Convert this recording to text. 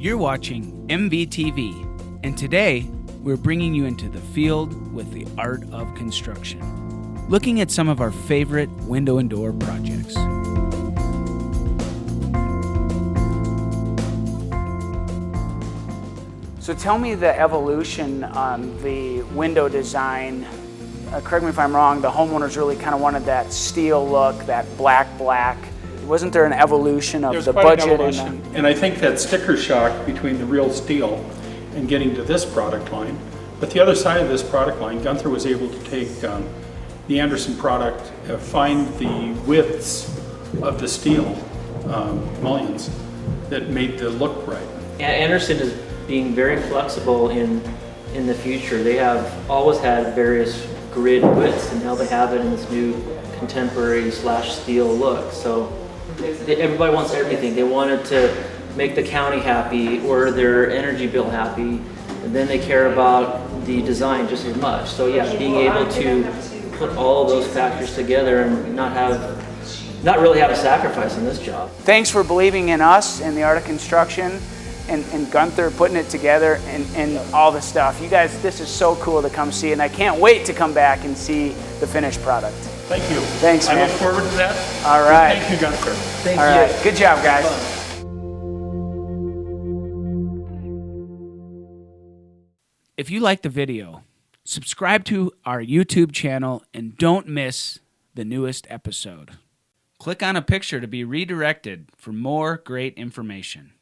You're watching MVTV, and today we're bringing you into the field with the art of construction, looking at some of our favorite window and door projects. So tell me the evolution on the window design. Correct me if I'm wrong, the homeowners really kind of wanted that steel look, that black. Wasn't there an evolution of the budget? And I think that sticker shock between the real steel and getting to this product line. But the other side of this product line, Gunther was able to take the Andersen product, find the widths of the steel mullions that made the look right. Andersen is being very flexible in the future. They have always had various grid widths, and now they have it in this new contemporary /steel look. So everybody wants everything. They wanted to make the county happy or their energy bill happy, and then they care about the design just as much. So yeah, being able to put all of those factors together and not really have a sacrifice in this job. Thanks for believing in us and the art of construction, and Gunther putting it together and all the stuff. You guys, this is so cool to come see, and I can't wait to come back and see the finished product. Thank you. Thanks, man. I look forward to that. All right. Thank you, Gunther. Thank you. All right. Good job, guys. If you like the video, subscribe to our YouTube channel and don't miss the newest episode. Click on a picture to be redirected for more great information.